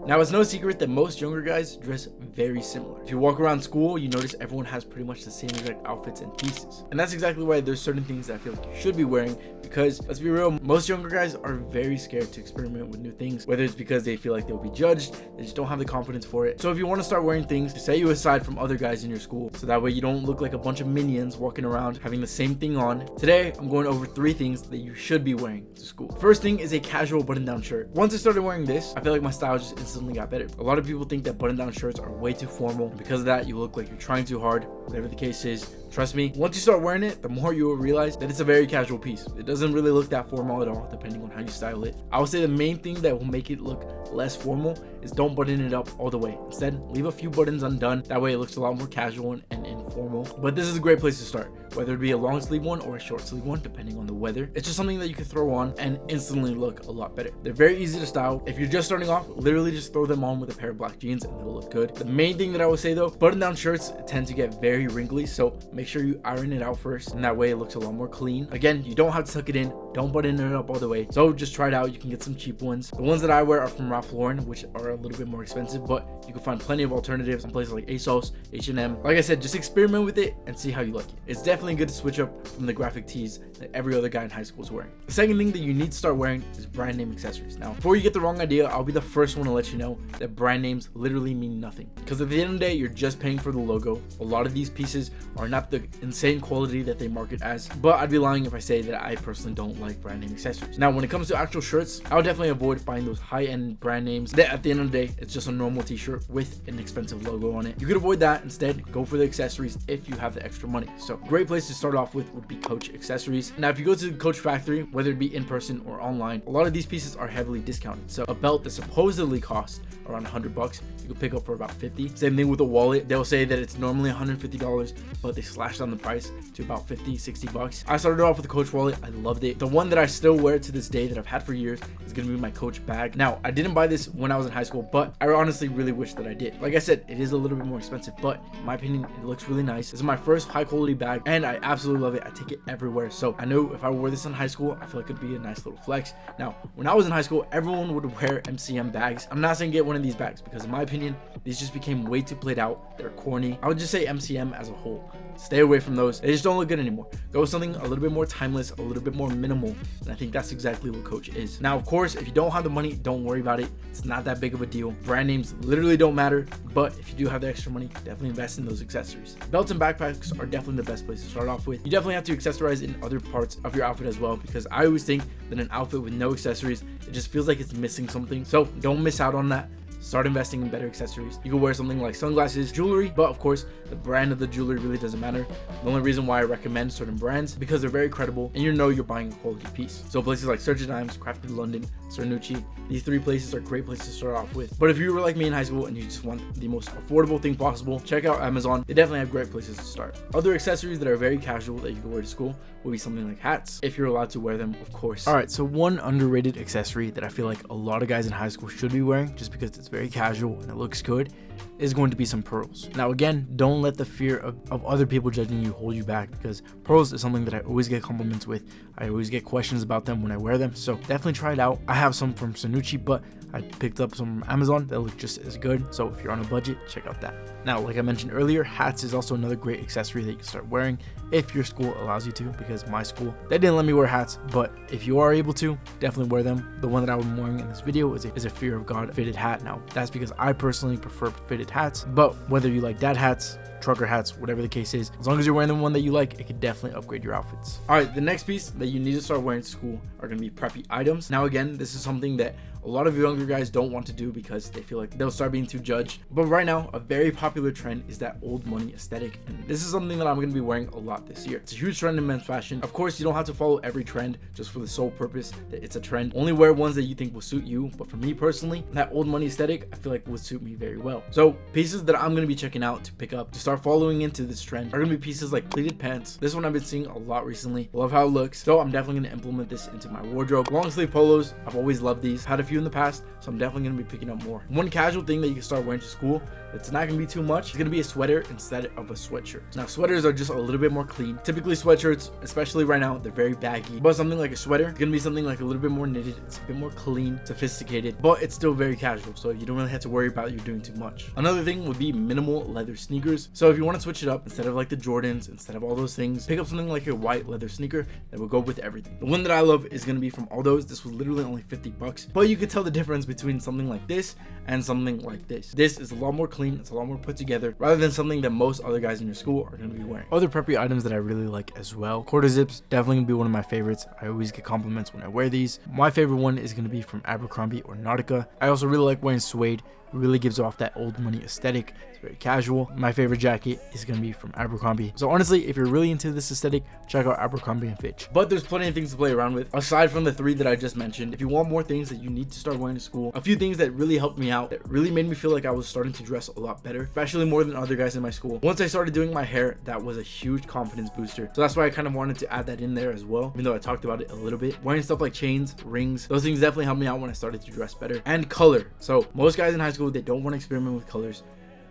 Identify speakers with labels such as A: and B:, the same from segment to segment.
A: Now, it's no secret that most younger guys dress very similar. If you walk around school, you notice everyone has pretty much the same exact outfits and pieces. And that's exactly why there's certain things that I feel like you should be wearing, because let's be real, most younger guys are very scared to experiment with new things, whether it's because they feel like they'll be judged, they just don't have the confidence for it. So if you want to start wearing things to set you aside from other guys in your school, so that way you don't look like a bunch of minions walking around having the same thing on, today I'm going over 3 things that you should be wearing to school. First thing is a casual button-down shirt. Once I started wearing this, I feel like my style just instantly got better. A lot of people think that button-down shirts are way too formal, and because of that, you look like you're trying too hard. Whatever the case is, trust me, once you start wearing it, the more you will realize that it's a very casual piece. It doesn't really look that formal at all, depending on how you style it. I would say the main thing that will make it look less formal is don't button it up all the way. Instead, leave a few buttons undone. That way it looks a lot more casual and informal. But this is a great place to start, whether it be a long sleeve one or a short sleeve one, depending on the weather. It's just something that you can throw on and instantly look a lot better. They're very easy to style. If you're just starting off, literally just throw them on with a pair of black jeans and they'll look good. The main thing that I would say though, button down shirts tend to get very wrinkly, so make sure you iron it out first, and that way it looks a lot more clean. Again, you don't have to tuck it in, don't button it up all the way, so just try it out. You can get some cheap ones. The ones that I wear are from Ralph Lauren, which are a little bit more expensive, but you can find plenty of alternatives in places like ASOS, H&M. Like I said, just experiment with it and see how you like it. It's definitely good to switch up from the graphic tees that every other guy in high school is wearing. The second thing that you need to start wearing is brand name accessories. Now, before you get the wrong idea, I'll be the first one to let you know that brand names literally mean nothing, because at the end of the day, you're just paying for the logo. A lot of these pieces are not the insane quality that they market as, but I'd be lying if I say that I personally don't like brand name accessories. Now, when it comes to actual shirts, I would definitely avoid buying those high-end brand names that at the end of the day, it's just a normal t-shirt with an expensive logo on it. You could avoid that. Instead, go for the accessories if you have the extra money. So great place to start off with would be Coach accessories. Now, if you go to the Coach factory, whether it be in person or online, a lot of these pieces are heavily discounted. So a belt that supposedly costs around $100, you can pick up for about $50. Same thing with a wallet. They'll say that it's normally $150, but they slashed down the price to about $50-$60. I started off with a Coach wallet. I loved it. The one that I still wear to this day that I've had for years is gonna be my Coach bag. Now, I didn't buy this when I was in high school, but I honestly really wish that I did. Like I said, it is a little bit more expensive, but in my opinion, it looks really nice. This is my first high quality bag and I absolutely love it. I take it everywhere. So I know if I wore this in high school, I feel like it'd be a nice little flex. Now, when I was in high school, everyone would wear MCM bags. I'm not saying get one of these bags because in my opinion, these just became way too played out. They're corny. I would just say MCM as a whole. Stay away from those. They just don't look good anymore. Go with something a little bit more timeless, a little bit more minimal. And I think that's exactly what Coach is. Now, of course, if you don't have the money, don't worry about it. It's not that big of a deal. Brand names literally don't matter, but if you do have the extra money, definitely invest in those accessories. Belts and backpacks are definitely the best place to start off with. You definitely have to accessorize in other parts of your outfit as well, because I always think that an outfit with no accessories, it just feels like it's missing something. So don't miss out on that. Start investing in better accessories. You can wear something like sunglasses, jewelry, but of course, the brand of the jewelry really doesn't matter. The only reason why I recommend certain brands is because they're very credible and you know you're buying a quality piece. So places like Sergio Dimes, Crafted London, Cernucci, these 3 places are great places to start off with. But if you were like me in high school and you just want the most affordable thing possible, check out Amazon. They definitely have great places to start. Other accessories that are very casual that you can wear to school will be something like hats, if you're allowed to wear them, of course. All right, so one underrated accessory that I feel like a lot of guys in high school should be wearing, just because it's very casual and it looks good, is going to be some pearls. Now again, don't let the fear of other people judging you hold you back, because pearls is something that I always get compliments with. I always get questions about them when I wear them, so definitely try it out. I have some from Cernucci, but I picked up some from Amazon that look just as good, so if you're on a budget, check out that. Now, like I mentioned earlier, hats is also another great accessory that you can start wearing if your school allows you to, because my school, they didn't let me wear hats, but if you are able to, definitely wear them. The one that I'm wearing in this video is a Fear of God fitted hat. Now, that's because I personally prefer fitted hats, but whether you like dad hats, trucker hats, whatever the case is, as long as you're wearing the one that you like, it could definitely upgrade your outfits. All right, the next piece that you need to start wearing to school are going to be preppy items. Now again, this is something that a lot of younger guys don't want to do because they feel like they'll start being too judged. But right now, a very popular trend is that old money aesthetic, and this is something that I'm going to be wearing a lot this year. It's a huge trend in men's fashion. Of course, you don't have to follow every trend just for the sole purpose that it's a trend. Only wear ones that you think will suit you. But for me personally, that old money aesthetic, I feel like would suit me very well. So pieces that I'm going to be checking out to pick up to start following into this trend are going to be pieces like pleated pants. This one I've been seeing a lot recently. Love how it looks. So I'm definitely going to implement this into my wardrobe. Long sleeve polos, I've always loved these. Had a few few in the past, so I'm definitely going to be picking up more. One casual thing that you can start wearing to school that's not going to be too much is going to be a sweater instead of a sweatshirt. Now, sweaters are just a little bit more clean. Typically, sweatshirts, especially right now, they're very baggy. But something like a sweater is going to be something like a little bit more knitted. It's a bit more clean, sophisticated, but it's still very casual, so you don't really have to worry about you doing too much. Another thing would be minimal leather sneakers. So if you want to switch it up, instead of like the Jordans, instead of all those things, pick up something like a white leather sneaker that will go with everything. The one that I love is going to be from Aldo's. This was literally only $50, but you could tell the difference between something like this and something like this. This is a lot more clean, it's a lot more put together, rather than something that most other guys in your school are going to be wearing. Other preppy items that I really like as well, quarter zips, definitely gonna be one of my favorites. I always get compliments when I wear these. My favorite one is going to be from Abercrombie or Nautica. I also really like wearing suede. It really gives off that old money aesthetic. It's very casual. My favorite jacket is going to be from Abercrombie. So honestly, if you're really into this aesthetic, check out Abercrombie & Fitch. But there's plenty of things to play around with aside from the 3 that I just mentioned. If you want more things that you need to start wearing to school, a few things that really helped me out, that really made me feel like I was starting to dress a lot better, especially more than other guys in my school. Once I started doing my hair, that was a huge confidence booster. So that's why I kind of wanted to add that in there as well, even though I talked about it a little bit. Wearing stuff like chains, rings, those things definitely helped me out when I started to dress better. And color. So most guys in high school, they don't want to experiment with colors.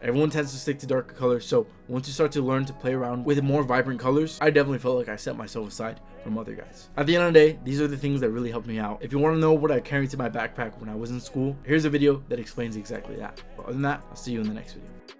A: Everyone tends to stick to darker colors, so once you start to learn to play around with more vibrant colors, I definitely felt like I set myself aside from other guys. At the end of the day, these are the things that really helped me out. If you want to know what I carried to my backpack when I was in school, here's a video that explains exactly that. But other than that, I'll see you in the next video.